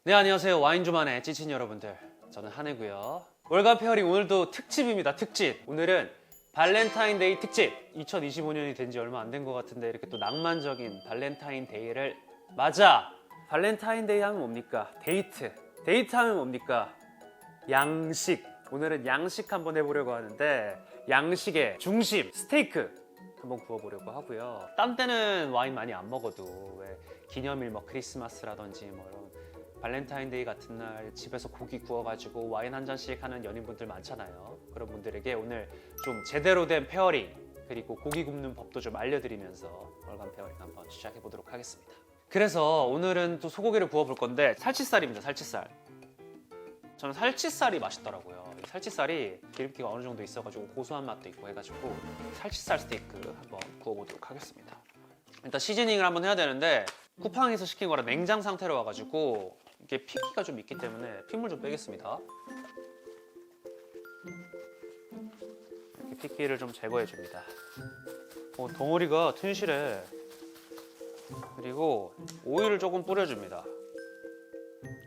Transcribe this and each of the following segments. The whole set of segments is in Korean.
네, 안녕하세요. 와인주만의 찌친 여러분들, 저는 한혜고요. 월간 페어링 오늘도 특집입니다. 특집. 오늘은 발렌타인데이 특집. 2025년이 된 지 얼마 안 된 것 같은데 이렇게 또 낭만적인 발렌타인데이를 맞아. 발렌타인데이 하면 뭡니까? 데이트. 데이트 하면 뭡니까? 양식. 오늘은 양식 한번 해보려고 하는데, 양식의 중심 스테이크 한번 구워보려고 하고요. 땀 때는 와인 많이 안 먹어도 왜 기념일 뭐 크리스마스라든지 뭐 이런 발렌타인데이 같은 날 집에서 고기 구워가지고 와인 한 잔씩 하는 연인분들 많잖아요. 그런 분들에게 오늘 좀 제대로 된 페어링 그리고 고기 굽는 법도 좀 알려드리면서 월간 페어링 한번 시작해 보도록 하겠습니다. 그래서 오늘은 또 소고기를 구워볼 건데 살치살입니다. 살치살. 저는 살치살이 맛있더라고요. 이 살치살이 기름기가 어느 정도 있어가지고 고소한 맛도 있고 해가지고 살치살 스테이크 한번 구워보도록 하겠습니다. 일단 시즈닝을 한번 해야 되는데 쿠팡에서 시킨 거라 냉장 상태로 와가지고 이게 피기가 좀 있기 때문에 핏물 좀 빼겠습니다. 이렇게 피기를 좀 제거해 줍니다. 덩어리가 튼실해. 그리고 오일을 조금 뿌려줍니다.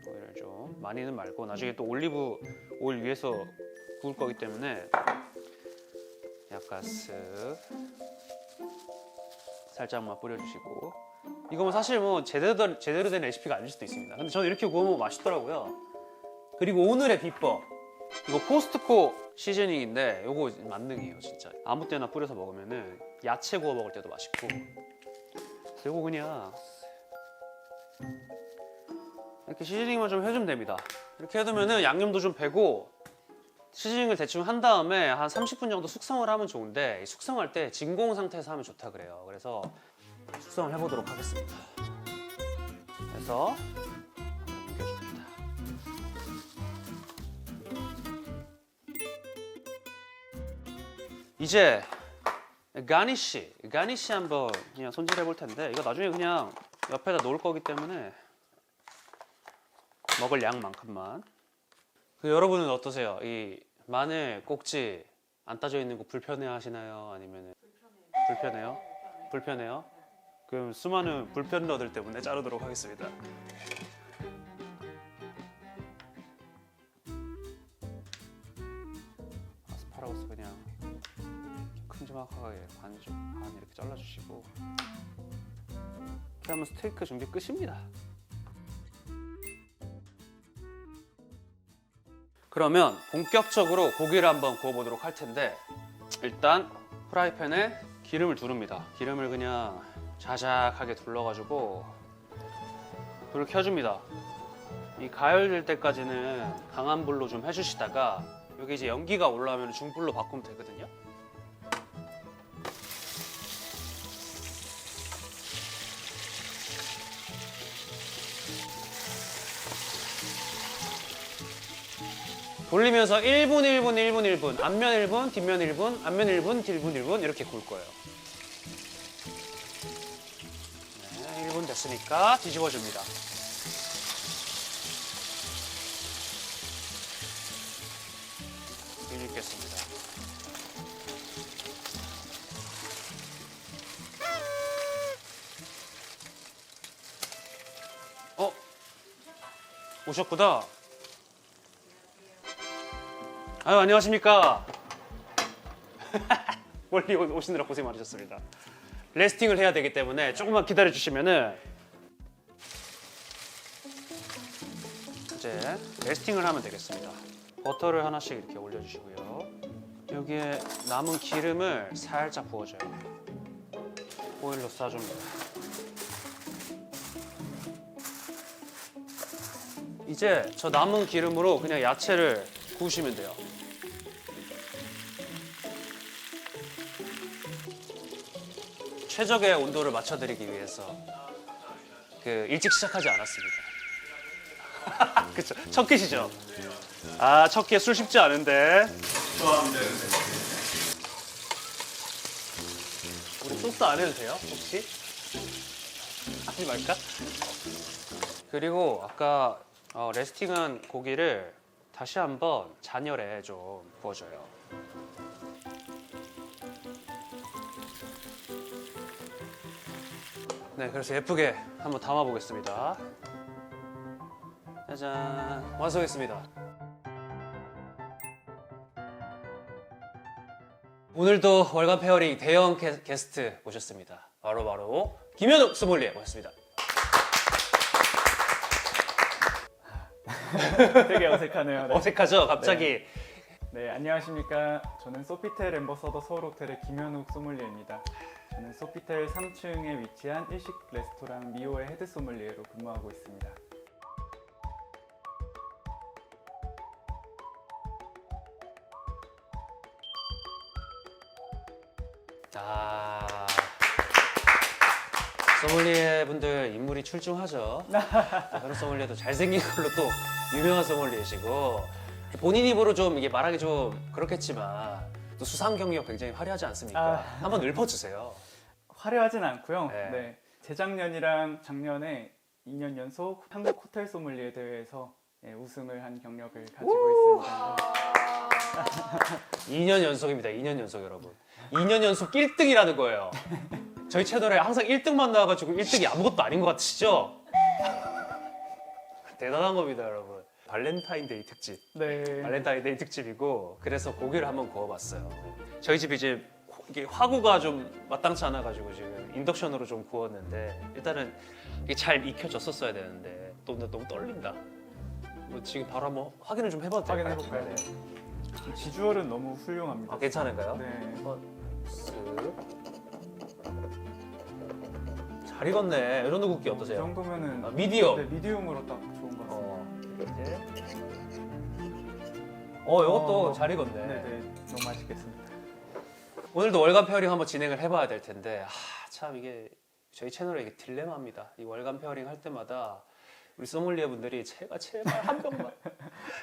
오일을 좀 많이는 말고 나중에 또 올리브 오일 위에서 구울 거기 때문에 약간 쓱 살짝만 뿌려주시고. 이거 사실 뭐 제대로 된 레시피가 아닐 수도 있습니다. 근데 저는 이렇게 구워먹으면 맛있더라고요. 그리고 오늘의 비법, 이거 코스트코 시즈닝인데 이거 만능이에요 진짜. 아무 때나 뿌려서 먹으면은 야채 구워 먹을 때도 맛있고. 그리고 그냥 이렇게 시즈닝만 좀 해주면 됩니다. 이렇게 해두면은 양념도 좀 배고, 시즈닝을 대충 한 다음에 한 30분 정도 숙성을 하면 좋은데, 숙성할 때 진공 상태에서 하면 좋다 그래요. 그래서 숙성을 해보도록 하겠습니다. 그래서 옮겨줍니다. 이제 가니쉬 한번 그냥 손질해 볼 텐데, 이거 나중에 그냥 옆에다 놓을 거기 때문에 먹을 양만큼만. 여러분은 어떠세요? 이 마늘 꼭지 안 따져 있는 거 불편해 하시나요? 아니면 불편해요? 불편해요? 그럼 수많은 불편러들 때문에 자르도록 하겠습니다. 아스파라거스 그냥 큼지막하게 반 이렇게 잘라주시고, 이렇게 하면 스테이크 준비 끝입니다. 그러면 본격적으로 고기를 한번 구워보도록 할 텐데, 일단 프라이팬에 기름을 두릅니다. 기름을 그냥 자작하게 둘러가지고 불을 켜줍니다. 이 가열될 때까지는 강한 불로 좀 해주시다가 여기 이제 연기가 올라오면 중불로 바꾸면 되거든요. 돌리면서 1분, 1분, 1분, 1분, 앞면 1분, 뒷면 1분, 앞면 1분, 뒷분 1분 이렇게 구울 거예요. 네, 1분 됐으니까 뒤집어줍니다. 뒤집겠습니다. 오셨구나. 아유, 안녕하십니까. 멀리 오시느라 고생 많으셨습니다. 레스팅을 해야 되기 때문에 조금만 기다려 주시면은 이제 레스팅을 하면 되겠습니다. 버터를 하나씩 이렇게 올려주시고요. 여기에 남은 기름을 살짝 부어줘요. 오일로 싸줍니다. 이제 저 남은 기름으로 그냥 야채를 구우시면 돼요. 최적의 온도를 맞춰드리기 위해서 일찍 시작하지 않았습니다. 그쵸? 첫 끼시죠? 아, 첫 끼에 술 쉽지 않은데. 좋아합니다. 우리 소스 안 해도 돼요? 혹시? 하지 말까? 그리고 아까 레스팅한 고기를 다시 한번 잔열에 좀 구워줘요. 네, 그래서 예쁘게 한번 담아 보겠습니다. 짜잔, 완성했습니다. 오늘도 월간 페어링 대형 게스트 모셨습니다. 바로 김현욱 소믈리에 모셨습니다. 되게 어색하네요. 네. 어색하죠? 갑자기. 네, 안녕하십니까. 저는 소피텔 엠버서더 서울호텔의 김현욱 소믈리에입니다. 저는 소피텔 3층에 위치한 일식 레스토랑 미오의 헤드 소믈리에로 근무하고 있습니다. 소믈리에 분들 인물이 출중하죠. 현욱 소믈리에도 잘생긴 걸로 또 유명한 소믈리에시고, 본인 입으로 좀 이게 말하기 좀 그렇겠지만 또 수상 경력 굉장히 화려하지 않습니까? 한번 읊어주세요. 화려하진 않고요. 네. 네. 재작년이랑 작년에 2년 연속 한국 호텔 소믈리에 대회에서 우승을 한 경력을 가지고 있습니다. 2년 연속입니다. 2년 연속 여러분. 2년 연속 1등이라는 거예요. 저희 채널에 항상 1등만 나와가지고 1등이 아무것도 아닌 것 같으시죠? 대단한 겁니다, 여러분. 발렌타인데이 특집. 네. 발렌타인데이 특집이고, 그래서 고기를 한번 구워봤어요. 저희 집 이제 이게 화구가 좀 마땅치 않아가지고 지금 인덕션으로 좀 구웠는데, 일단은 이게 잘 익혀졌었어야 되는데 또 너무 떨린다. 뭐 지금 바로 한번 확인을 좀 해봐도 될까요? 확인해볼까요? 네. 비주얼은 너무 훌륭합니다. 아, 괜찮은가요? 네. 쓱. 잘 익었네. 이 정도 굵기 이 어떠세요? 정도면은 미디엄. 네, 미디움으로 딱 좋은 것 같습니다. 이것도 잘 익었네. 네네, 너무 맛있겠습니다. 오늘도 월간 페어링 한번 진행을 해봐야 될 텐데, 참 이게 저희 채널에 이게 딜레마입니다. 이 월간 페어링 할 때마다 우리 소믈리에 분들이 제발 한 병만,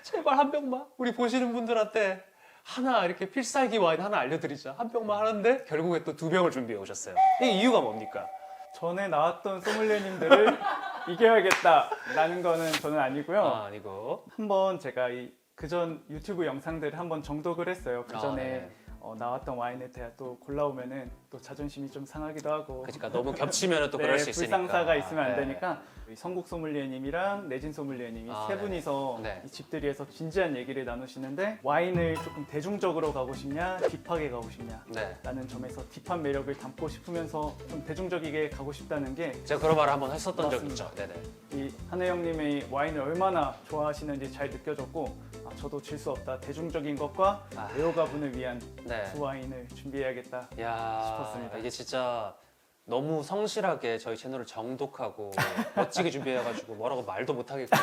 제발 한 병만 우리 보시는 분들한테 하나 이렇게 필살기 와인 하나 알려드리자. 한 병만 하는데 결국에 또 2병을 준비해 오셨어요. 이게 이유가 뭡니까? 전에 나왔던 소믈리에님들을 이겨야겠다라는 거는 저는 아니고요. 아니고. 한번 제가 그전 유튜브 영상들을 한번 정독을 했어요. 그 전에 네. 나왔던 와인에 대해 또 골라오면은 또 자존심이 좀 상하기도 하고. 그러니까 너무 겹치면 또 네, 그럴 수 있으니까. 불상사가 있으면 안 네. 되니까 이 성국 소믈리에님이랑 내진 소믈리에님이 세 네. 분이서 네. 이 집들이에서 진지한 얘기를 나누시는데, 와인을 조금 대중적으로 가고 싶냐, 딥하게 가고 싶냐 네. 라는 점에서 딥한 매력을 담고 싶으면서 좀 대중적이게 가고 싶다는 게, 제가 그런 말을 한번 했었던 적 맞습니다. 있죠. 네네. 이 한혜영님의 와인을 얼마나 좋아하시는지 잘 느껴졌고, 저도 질 수 없다, 대중적인 것과 애호가분을 위한 네. 두 와인을 준비해야겠다 야, 싶었습니다. 이게 진짜 너무 성실하게 저희 채널을 정독하고 멋지게 준비해가지고 뭐라고 말도 못하겠고,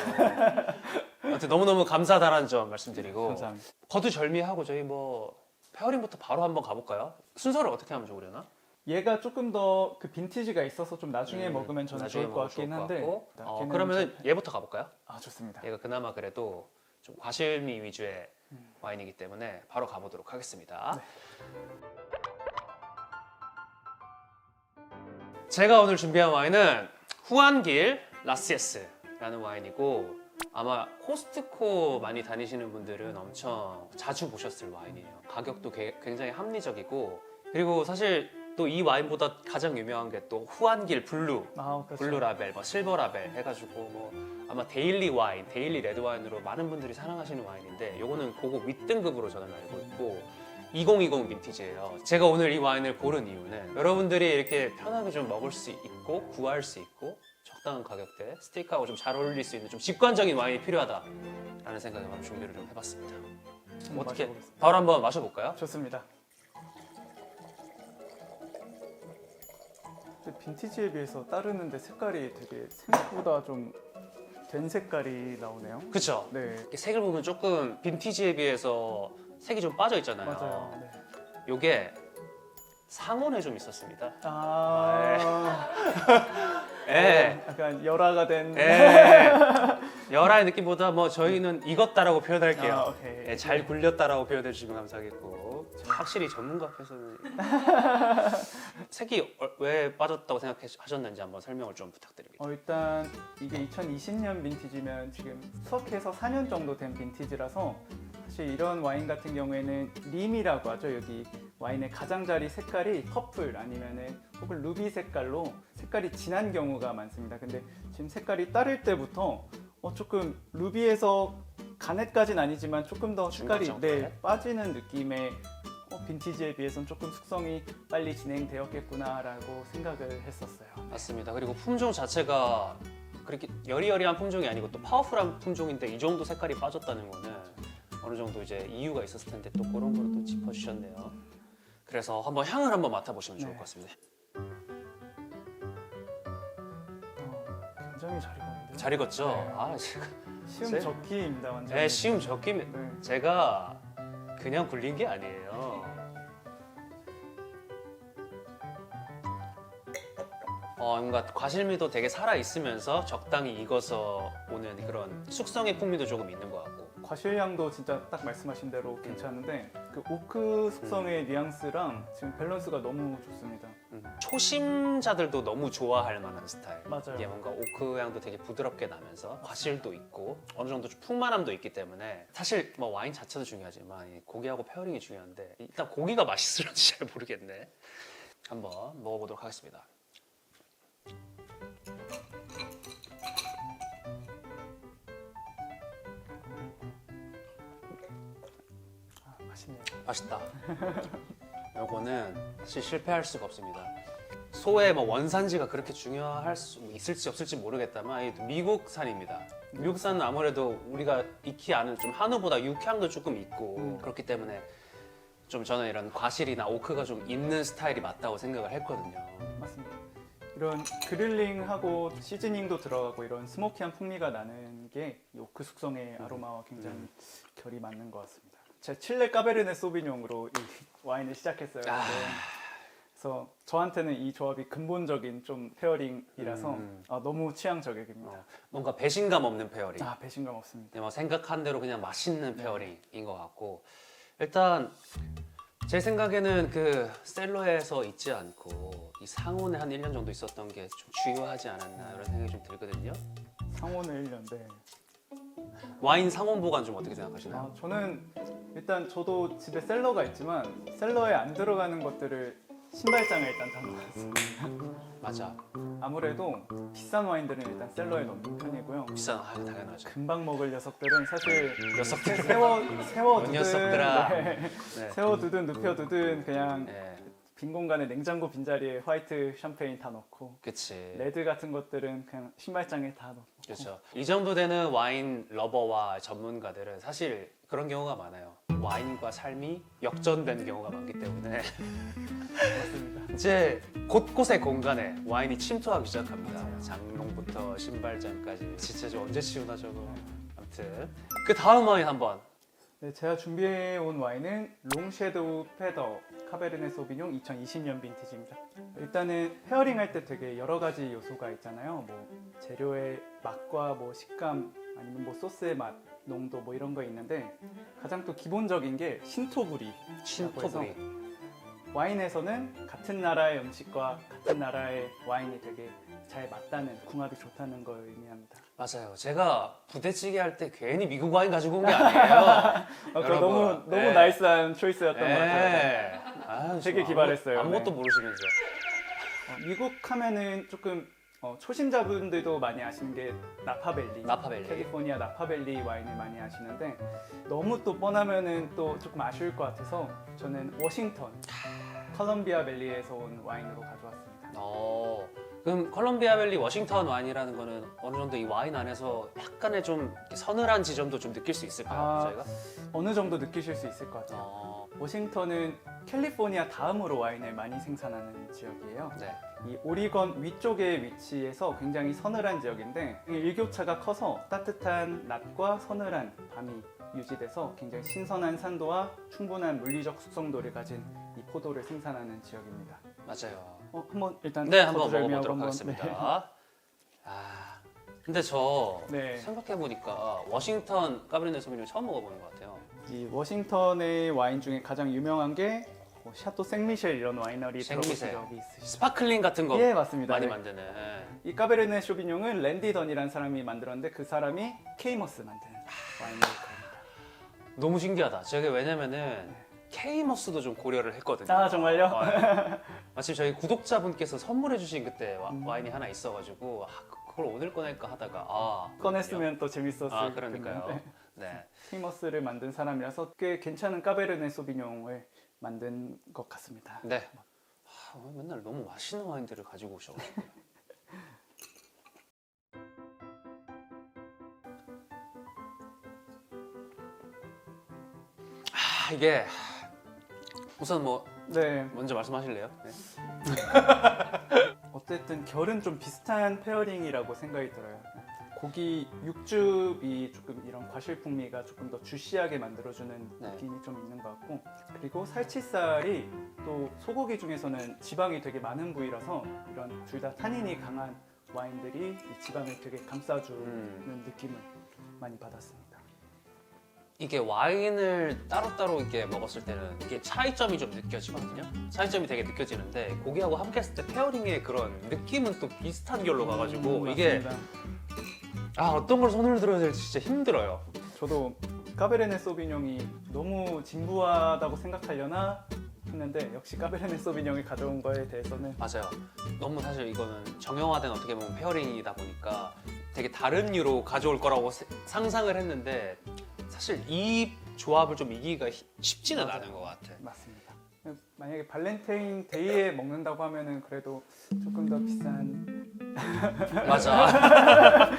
아무튼 너무너무 감사하다는 점 말씀드리고, 감사합니다. 거두절미하고 저희 뭐 페어링부터 바로 한번 가볼까요? 순서를 어떻게 하면 좋으려나? 얘가 조금 더 그 빈티지가 있어서 좀 나중에 먹으면 저는 나중에 좋을 것 먹으면 같긴 좋을 것 한데, 같고. 걔는 그러면 얘부터 가볼까요? 좋습니다. 얘가 그나마 그래도 좀 과실미 위주의 와인이기 때문에 바로 가보도록 하겠습니다. 네. 제가 오늘 준비한 와인은 후안길 라시에스라는 와인이고, 아마 코스트코 많이 다니시는 분들은 엄청 자주 보셨을 와인이에요. 가격도 굉장히 합리적이고, 그리고 사실 또 이 와인보다 가장 유명한 게 또 후안길 블루, 그렇죠. 블루 라벨, 뭐 실버 라벨 해가지고 뭐 아마 데일리 와인, 데일리 레드 와인으로 많은 분들이 사랑하시는 와인인데, 요거는 고급 윗등급으로 저는 알고 있고 2020 빈티지예요. 제가 오늘 이 와인을 고른 이유는 여러분들이 이렇게 편하게 좀 먹을 수 있고 구할 수 있고 적당한 가격대 스테이크하고 좀 잘 어울릴 수 있는 좀 직관적인 와인이 필요하다라는 생각에 바로 준비를 좀 해봤습니다. 어떻게 마셔보겠습니다. 바로 한번 마셔볼까요? 좋습니다. 근데 빈티지에 비해서 따르는데 색깔이 되게 생각보다 좀 된 색깔이 나오네요. 그쵸? 네, 이렇게 색을 보면 조금 빈티지에 비해서 색이 좀 빠져 있잖아요. 맞아요. 네. 요게 상온에 좀 있었습니다. 예. 약간 열화가 된. 예. 열화의 느낌보다 뭐 저희는 익었다라고 표현할게요. 오케이. 예, 잘 굴렸다라고 표현해 주시면 감사하겠고, 확실히 전문가 앞에서는 색이 왜 빠졌다고 생각하셨는지 한번 설명을 좀 부탁드립니다. 일단 이게 2020년 빈티지면 지금 수확해서 4년 정도 된 빈티지라서, 사실 이런 와인 같은 경우에는 림이라고 하죠. 여기 와인의 가장자리 색깔이 퍼플 아니면은 혹은 루비 색깔로 색깔이 진한 경우가 많습니다. 근데 지금 색깔이 따를 때부터 조금 루비에서 가넷까지는 아니지만 조금 더 색깔이 중간 정도? 빠지는 느낌의 빈티지에 비해서는 조금 숙성이 빨리 진행되었겠구나라고 생각을 했었어요. 맞습니다. 그리고 품종 자체가 그렇게 여리여리한 품종이 아니고 또 파워풀한 품종인데 이 정도 색깔이 빠졌다는 거는 어느 정도 이제 이유가 있었을 텐데 또 그런 걸 또 짚어주셨네요. 그래서 한번 향을 한번 맡아보시면 좋을 네. 것 같습니다. 굉장히 잘 익었는데요. 잘 익었죠? 네. 아, 제가 시음 적기입니다, 완전. 네, 시음 적김 네. 제가 그냥 굴린 게 아니에요. 뭔가 과실미도 되게 살아 있으면서 적당히 익어서 오는 그런 숙성의 풍미도 조금 있는 것 같고. 과실량도 진짜 딱 말씀하신 대로 괜찮은데 그 오크 숙성의 뉘앙스랑 지금 밸런스가 너무 좋습니다. 초심자들도 너무 좋아할 만한 스타일. 맞아요. 이게 뭔가 오크 향도 되게 부드럽게 나면서 과실도 있고 어느 정도 좀 풍만함도 있기 때문에 사실 뭐 와인 자체도 중요하지만 이 고기하고 페어링이 중요한데 일단 고기가 맛있을지 잘 모르겠네. 한번 먹어보도록 하겠습니다. 맛있네요. 맛있다. 요거는 사실 실패할 수가 없습니다. 소의 뭐 원산지가 그렇게 중요할 수 있을지 없을지 모르겠다만 이 미국산입니다. 미국산은 아무래도 우리가 익히 아는 좀 한우보다 육향도 조금 있고 그렇기 때문에 좀 저는 이런 과실이나 오크가 좀 있는 스타일이 맞다고 생각을 했거든요. 맞습니다. 이런 그릴링하고 시즈닝도 들어가고 이런 스모키한 풍미가 나는 게 이 오크 숙성의 아로마와 굉장히 결이 맞는 것 같습니다. 제 칠레 까베르네 소비뇽으로 이 와인을 시작했어요. 아. 그래서 저한테는 이 조합이 근본적인 좀 페어링이라서 너무 취향 저격입니다. 뭔가 배신감 없는 페어링. 배신감 없습니다. 뭐 생각한 대로 그냥 맛있는 페어링인 것 같고 일단 제 생각에는 그 셀러에서 있지 않고 이 상온에 한 1년 정도 있었던 게 좀 중요하지 않았나 이런 생각이 좀 들거든요. 상온을 1년, 네. 와인 상온 보관 좀 어떻게 생각하시나요? 저는 일단 저도 집에 셀러가 있지만 셀러에 안 들어가는 것들을 신발장에 일단 담아놨어요. 맞아. 아무래도 비싼 와인들은 일단 셀러에 넣는 편이고요. 비싼 당연하죠. 금방 먹을 녀석들은 사실 녀석들. 세워두든 녀석들아. 네. 네. 세워두든 눕혀두든 그냥 네, 빈 공간에 냉장고 빈자리에 화이트 샴페인 다 넣고 그치. 레드 같은 것들은 그냥 신발장에 다 넣고 그렇죠. 이 정도 되는 와인 러버와 전문가들은 사실 그런 경우가 많아요. 와인과 삶이 역전된 경우가 많기 때문에 맞습니다. 이제 곳곳의 공간에 와인이 침투하기 시작합니다. 장롱부터 신발장까지. 진짜 저 언제 치우나 저거. 아무튼 그 다음 와인 한번. 네, 제가 준비해 온 와인은 롱섀도우 페더 카베르네 소비뇽 2020년 빈티지입니다. 일단은 페어링 할 때 되게 여러 가지 요소가 있잖아요. 뭐 재료의 맛과 뭐 식감 아니면 뭐 소스의 맛, 농도 뭐 이런 거 있는데 가장 또 기본적인 게 신토부리. 신토부리. 와인에서는 같은 나라의 음식과 같은 나라의 와인이 되게 잘 맞다는 궁합이 좋다는 걸 의미합니다. 맞아요. 제가 부대찌개 할 때 괜히 미국 와인 가지고 온 게 아니에요. 그거 여러분. 너무 네. 나이스한 초이스였던 것 같아요. 네. 아유, 되게 저 기발했어요. 아무것도 네. 모르시면서. 미국 하면은 조금 초심자분들도 많이 아시는 게 나파밸리, 나파밸리. 캘리포니아 나파밸리 와인을 많이 아시는데 너무 또 뻔하면은 또 조금 아쉬울 것 같아서 저는 워싱턴 컬럼비아 밸리에서 온 와인으로 가져왔습니다. 그럼 컬럼비아 밸리 워싱턴 와인이라는 거는 어느 정도 이 와인 안에서 약간의 좀 서늘한 지점도 좀 느낄 수 있을까요? 저희가? 어느 정도 느끼실 수 있을 것 같아요. 워싱턴은 캘리포니아 다음으로 와인을 많이 생산하는 지역이에요. 네. 이 오리건 위쪽에 위치해서 굉장히 서늘한 지역인데 일교차가 커서 따뜻한 낮과 서늘한 밤이 유지돼서 굉장히 신선한 산도와 충분한 물리적 숙성도를 가진 이 포도를 생산하는 지역입니다. 맞아요. 한번 일단 네, 한번 거두절미하고 먹어보도록 한번, 하겠습니다. 근데 저 네. 생각해보니까 워싱턴 까베르네 소비뇽 처음 먹어보는 것 같아요. 이 워싱턴의 와인 중에 가장 유명한 게 샤또 생미셸 이런 와이너리 들어보신 생미셸. 적이 있으시죠? 스파클링 같은 거 예, 맞습니다. 많이 네. 만드는. 이 까베르네 쇼비뇽은 랜디 던이라는 사람이 만들었는데 그 사람이 케이머스 만든 와인메이커입니다. 너무 신기하다. 제가 왜냐면은 케이머스도 좀 고려를 했거든요. 아, 정말요? 마침 저희 구독자분께서 선물해주신 그때 와인이 하나 있어가지고 그걸 오늘 꺼낼까 하다가 아 꺼냈으면 또 재밌었을 아 그러니까요. 텐데. 네. 티머스를 만든 사람이라서 꽤 괜찮은 까베르네 소비뇽을 만든 것 같습니다. 네. 아, 맨날 너무 맛있는 와인들을 가지고 오셔가지고. 아 이게 우선 뭐 네, 먼저 말씀하실래요? 네. 어쨌든 결은 좀 비슷한 페어링이라고 생각이 들어요. 고기 육즙이 조금 이런 과실 풍미가 조금 더 주시하게 만들어주는 네. 느낌이 좀 있는 것 같고, 그리고 살치살이 또 소고기 중에서는 지방이 되게 많은 부위라서 이런 둘 다 타닌이 강한 와인들이 이 지방을 되게 감싸주는 느낌을 많이 받았습니다. 이게 와인을 따로따로 이렇게 먹었을 때는 이게 차이점이 좀 느껴지거든요. 차이점이 되게 느껴지는데 고기하고 함께 했을 때 페어링의 그런 느낌은 또 비슷한 결로 가가지고 이게 맞습니다. 아 어떤 걸 손을 들어야 될지 진짜 힘들어요. 저도 까베르네 소비뇽이 너무 진부하다고 생각하려나 했는데 역시 까베르네 소비뇽을 가져온 거에 대해서는 맞아요. 너무 사실 이거는 정형화된 어떻게 보면 페어링이다 보니까 되게 다른 류로 가져올 거라고 상상을 했는데 사실 이 조합을 좀 이기기가 쉽지는 맞아요. 않은 것 같아. 맞습니다. 만약에 발렌타인 데이에 먹는다고 하면은 그래도 조금 더 비싼 맞아.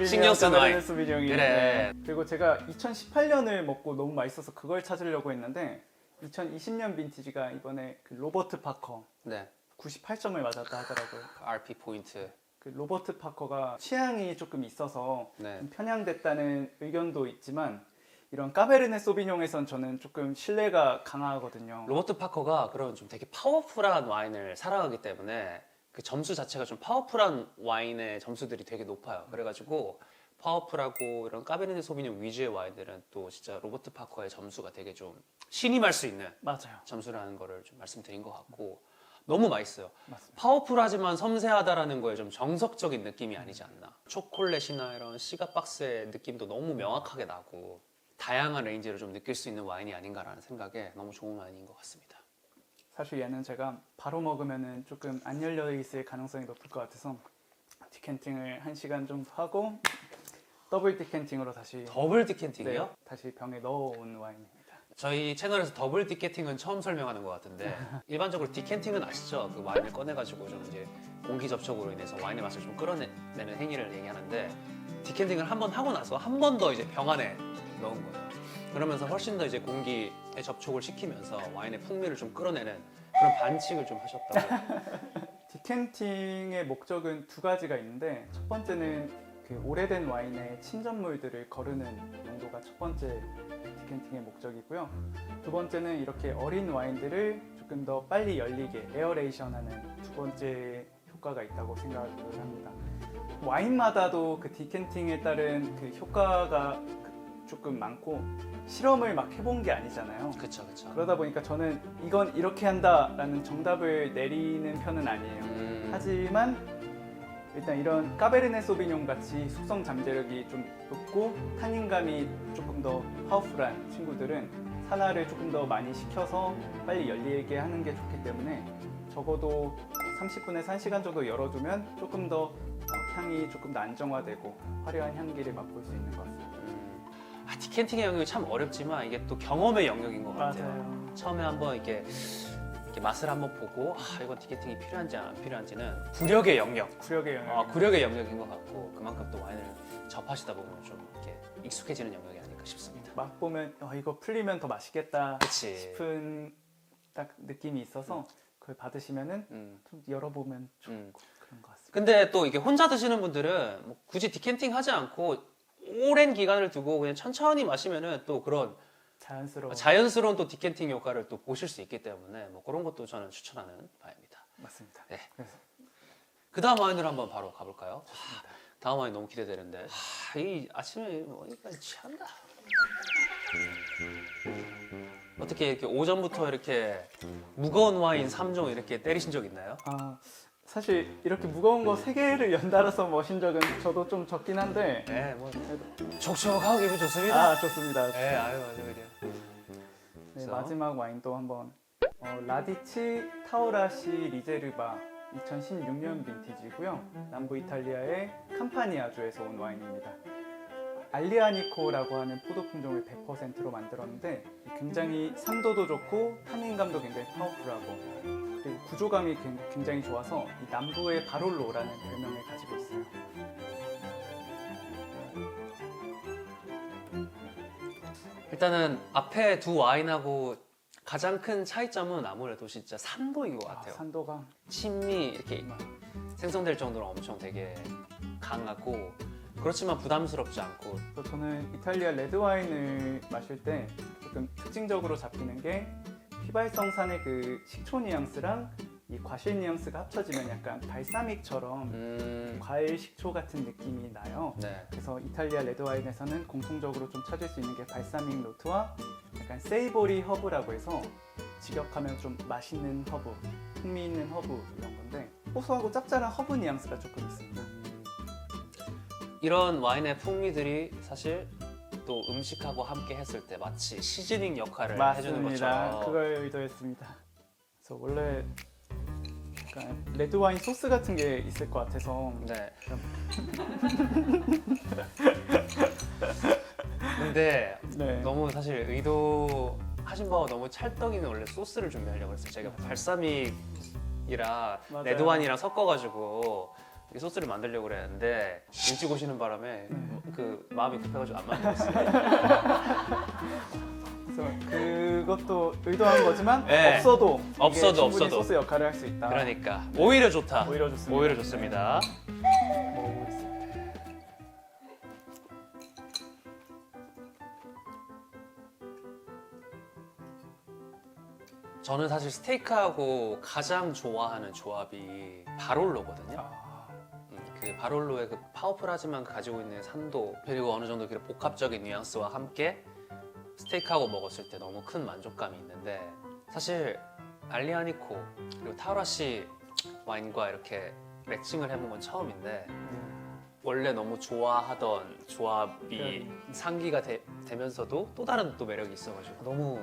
신경 쓴 까베르네 와인. 소비뇽이 그래. 그리고 제가 2018년을 먹고 너무 맛있어서 그걸 찾으려고 했는데 2020년 빈티지가 이번에 그 로버트 파커 네. 98점을 맞았다 하더라고요. RP 포인트. 그 로버트 파커가 취향이 조금 있어서 네. 좀 편향됐다는 의견도 있지만 이런 까베르네 소비뇽에선 저는 조금 신뢰가 강하거든요. 로버트 파커가 그런 좀 되게 파워풀한 와인을 사랑하기 때문에 그 점수 자체가 좀 파워풀한 와인의 점수들이 되게 높아요. 그래가지고 파워풀하고 이런 까베르네 소비뇽 위주의 와인들은 또 진짜 로버트 파커의 점수가 되게 좀 신임할 수 있는 맞아요. 점수라는 거를 좀 말씀드린 것 같고 너무 맛있어요. 맞습니다. 파워풀하지만 섬세하다라는 거에 좀 정석적인 느낌이 아니지 않나. 초콜릿이나 이런 시가박스의 느낌도 너무 명확하게 나고 다양한 레인지를 좀 느낄 수 있는 와인이 아닌가라는 생각에 너무 좋은 와인인 것 같습니다. 사실 얘는 제가 바로 먹으면은 조금 안 열려 있을 가능성이 높을 것 같아서 디캔팅을 1시간 정도 하고 더블 디캔팅으로 다시 더블 디캔팅이요? 네, 다시 병에 넣어온 와인입니다. 저희 채널에서 더블 디캔팅은 처음 설명하는 것 같은데 일반적으로 디캔팅은 아시죠? 그 와인을 꺼내가지고 좀 이제 공기 접촉으로 인해서 와인의 맛을 좀 끌어내는 행위를 얘기하는데 디캔팅을 한 번 하고 나서 한 번 더 이제 병 안에 넣은 거예요. 그러면서 훨씬 더 이제 공기에 접촉을 시키면서 와인의 풍미를 좀 끌어내는 그런 반칙을 좀 하셨다고. 디캔팅의 목적은 두 가지가 있는데 첫 번째는 그 오래된 와인의 침전물들을 거르는 용도가 첫 번째 디캔팅의 목적이고요. 두 번째는 이렇게 어린 와인들을 조금 더 빨리 열리게 에어레이션하는 두 번째 효과가 있다고 생각을 합니다. 와인마다도 그 디캔팅에 따른 그 효과가 조금 많고 실험을 막 해본 게 아니잖아요. 그쵸 그쵸. 그러다 보니까 저는 이건 이렇게 한다라는 정답을 내리는 편은 아니에요. 하지만 일단 이런 까베르네 소비뇽 같이 숙성 잠재력이 좀 높고 타닌감이 조금 더 파워풀한 친구들은 산화를 조금 더 많이 시켜서 빨리 열리게 하는 게 좋기 때문에 적어도 30분에서 1시간 정도 열어두면 조금 더 향이 조금 더 안정화되고 화려한 향기를 맛볼 수 있는 것 같습니다. 디캔팅의 영역이 참 어렵지만 이게 또 경험의 영역인 것 같아요. 맞아요. 처음에 한번 이렇게 맛을 한번 보고 이건 디캔팅이 필요한지 안 필요한지는 구력의 영역, 구력의 영역. 구력의 영역인 것 같고 그만큼 또 와인을 접하시다 보면 좀 이렇게 익숙해지는 영역이 아닐까 싶습니다. 맛 보면 이거 풀리면 더 맛있겠다 그치. 싶은 딱 느낌이 있어서 그걸 받으시면은 좀 열어보면 좋고 그런 것 같습니다. 근데 또 이게 혼자 드시는 분들은 뭐 굳이 디캔팅 하지 않고 오랜 기간을 두고 그냥 천천히 마시면은 또 그런 자연스러운 또 디캔팅 효과를 또 보실 수 있기 때문에 뭐 그런 것도 저는 추천하는 바입니다. 맞습니다. 네. 그래서 그 다음 와인으로 한번 바로 가볼까요? 다음 와인 너무 기대되는데 이 아침에 먹으니까 취한다. 어떻게 이렇게 오전부터 이렇게 무거운 와인 3종 이렇게 때리신 적 있나요? 사실 이렇게 무거운 거 3개를 연달아서 마신 적은 저도 좀 적긴 한데 네, 뭐 촉촉하고 기분 좋습니다. 좋습니다. 네, 아유 아주 그냥. 네, 그래서? 마지막 와인도 한번 라디치 타우라시 리제르바 2016년 빈티지고요. 남부 이탈리아의 캄파니아주에서 온 와인입니다. 알리아니코라고 하는 포도 품종을 100%로 만들었는데 굉장히 산도도 좋고 타닌감도 굉장히 파워풀하고 그리고 구조감이 굉장히 좋아서 이 남부의 바롤로라는 별명을 가지고 있어요. 일단은 앞에 두 와인하고 가장 큰 차이점은 아무래도 진짜 산도인 것 같아요. 산도가 침이 이렇게 생성될 정도로 엄청 되게 강하고 그렇지만 부담스럽지 않고. 그래서 저는 이탈리아 레드 와인을 마실 때 조금 특징적으로 잡히는 게 휘발성산의 그 식초 뉘앙스랑 이 과실 뉘앙스가 합쳐지면 약간 발사믹처럼 과일 식초 같은 느낌이 나요. 네. 그래서 이탈리아 레드 와인에서는 공통적으로 좀 찾을 수 있는 게 발사믹 노트와 약간 세이보리 허브라고 해서 직역하면 좀 맛있는 허브, 풍미 있는 허브 이런 건데 고소하고 짭짤한 허브 뉘앙스가 조금 있습니다. 이런 와인의 풍미들이 사실 또 음식하고 함께 했을 때 마치 시즈닝 역할을 해주는 맞습니다. 것처럼. 그걸 의도했습니다. 그래서 원래 약간 레드 와인 소스 같은 게 있을 것 같아서 네. 근데 네. 너무 사실 의도하신 바와 너무 찰떡이는 원래 소스를 준비하려고 했어요. 제가 발사믹이랑 맞아요. 레드와인이랑 섞어가지고 이 소스를 만들려고 그랬는데 일찍 오시는 바람에 그 마음이 급해가지고 안 만들었어요. 그래서 그것도 의도한 거지만 네. 없어도 이게 충분히 없어도. 소스 역할을 할 수 있다. 그러니까 오히려 좋다. 오히려 좋습니다. 오히려 좋습니다. 먹어보겠습니다. 저는 사실 스테이크하고 가장 좋아하는 조합이 바롤로거든요. 아, 그 바롤로의 그 파워풀하지만 가지고 있는 산도 그리고 어느 정도 그 복합적인 뉘앙스와 함께 스테이크하고 먹었을 때 너무 큰 만족감이 있는데 사실 알리아니코 그리고 타우라시 와인과 이렇게 매칭을 해본 건 처음인데 원래 너무 좋아하던 조합이 상기가 되면서도 또 다른 또 매력이 있어가지고 너무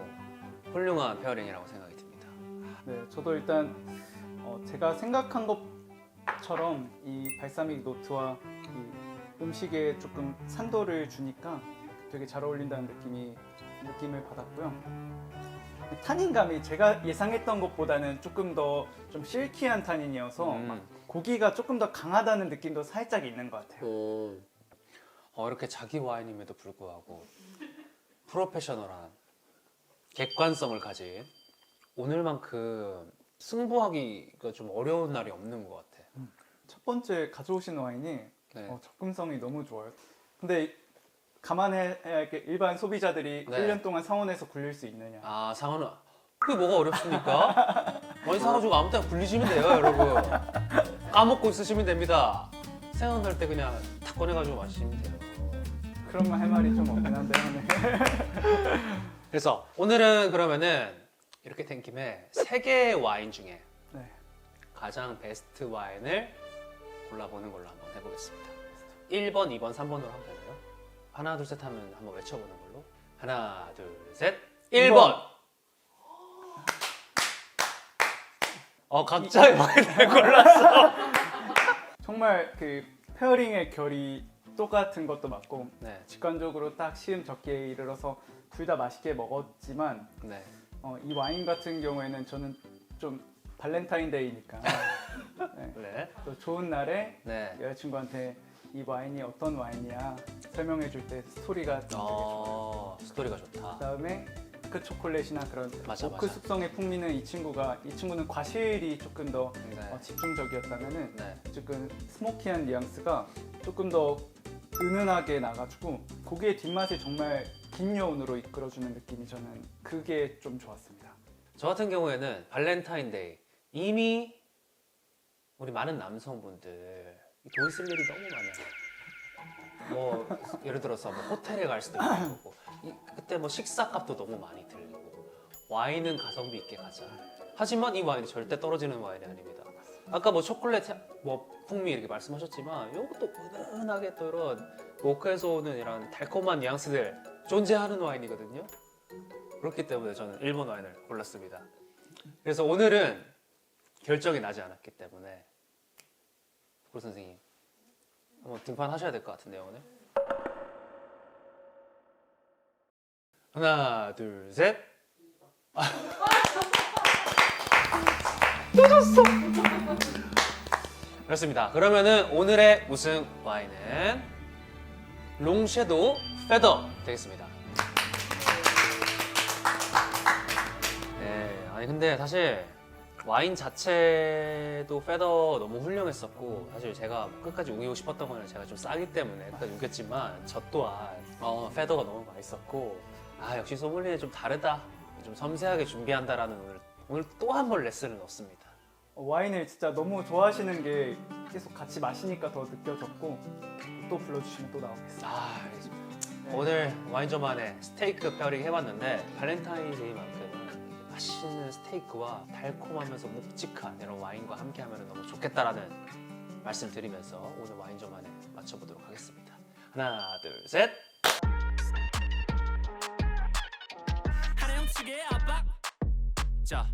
훌륭한 페어링이라고 생각이 듭니다. 네, 저도 일단 제가 생각한 것처럼 이 발사믹 노트와 이 음식에 조금 산도를 주니까 되게 잘 어울린다는 느낌을 받았고요. 타닌감이 제가 예상했던 것보다는 조금 더 좀 실키한 타닌이어서 막 고기가 조금 더 강하다는 느낌도 살짝 있는 것 같아요. 이렇게 자기 와인임에도 불구하고 프로페셔널한 객관성을 가진 오늘만큼 승부하기가 좀 어려운 날이 없는 것 같아. 첫 번째 가져오신 와인이 네. 접근성이 너무 좋아요. 근데 감안해야 할 게 일반 소비자들이 네. 1년 동안 상온에서 굴릴 수 있느냐. 아 상어는 그게 뭐가 어렵습니까? 와인 사가지고 아무 때나 굴리시면 돼요, 여러분. 까먹고 있으시면 됩니다. 생각날 때 그냥 다 꺼내가지고 마시면 돼요. 그런 말 할 말이 좀 없긴 한데. 그래서 오늘은 그러면은 이렇게 된 김에 세 개의 와인 중에 네. 가장 베스트 와인을 골라보는 걸로 한번 해보겠습니다. 1번, 2번, 3번으로 하면 되나요? 하나, 둘, 셋 하면 한번 외쳐보는 걸로. 하나, 둘, 셋. 1번! 각자의 와인을 골랐어. 정말 그 페어링의 결이 똑같은 것도 맞고 네, 직관적으로 딱 시음 적기에 이르러서 둘 다 맛있게 먹었지만 네. 이 와인 같은 경우에는 저는 좀 발렌타인데이니까 네. 또 좋은 날에 네. 여자친구한테 이 와인이 어떤 와인이야 설명해 줄 때 스토리가 좀 되게 좋아요. 스토리가 좋다. 그다음에 다크 초콜릿이나 그런 맞아, 오크 맞아. 숙성의 풍미는 이 친구는 과실이 조금 더 네. 집중적이었다면은 네. 조금 스모키한 뉘앙스가 조금 더 은은하게 나가지고 고기의 뒷맛을 정말 긴 여운으로 이끌어주는 느낌이 저는 그게 좀 좋았습니다. 저 같은 경우에는 발렌타인데이 이미 우리 많은 남성분들 돈 쓸 일이 너무 많아요. 뭐 예를 들어서 뭐 호텔에 갈 수도 있고 그때 뭐 식사값도 너무 많이 들고 와인은 가성비 있게 가자. 하지만 이 와인이 절대 떨어지는 와인이 아닙니다. 아까 뭐 초콜릿 뭐 풍미 이렇게 말씀하셨지만 이것도 은은하게 또 이런 오크에서 오는 이런 달콤한 뉘앙스들 존재하는 와인이거든요. 그렇기 때문에 저는 일본 와인을 골랐습니다. 그래서 오늘은 결정이 나지 않았기 때문에 고 선생님 한번 등판하셔야 될 것 같은데요 오늘. 하나 둘 셋. 또 졌어. 그렇습니다. 그러면은 오늘의 우승 와인은 롱섀도우 페더 되겠습니다. 네, 아니 근데 사실 와인 자체도 페더 너무 훌륭했었고 사실 제가 끝까지 우기고 싶었던 거는 제가 좀 싸기 때문에 끝까지 우겼지만 저 또한 페더가 너무 맛있었고 아 역시 소믈리에 좀 다르다, 좀 섬세하게 준비한다라는 오늘 또 한 번 레슨을 얻습니다. 와인을 진짜 너무 좋아하시는 게 계속 같이 마시니까 더 느껴졌고 또 불러주시면 또 나오겠습니다. 아 알겠습니다. 오늘 와인점 안에 스테이크 페어링 해봤는데 발렌타인데이만큼은 맛있는 스테이크와 달콤하면서 묵직한 이런 와인과 함께하면 너무 좋겠다라는 말씀 드리면서 오늘 와인점 안에 마쳐보도록 하겠습니다. 하나 둘 셋. 하나 형측의 압박. 자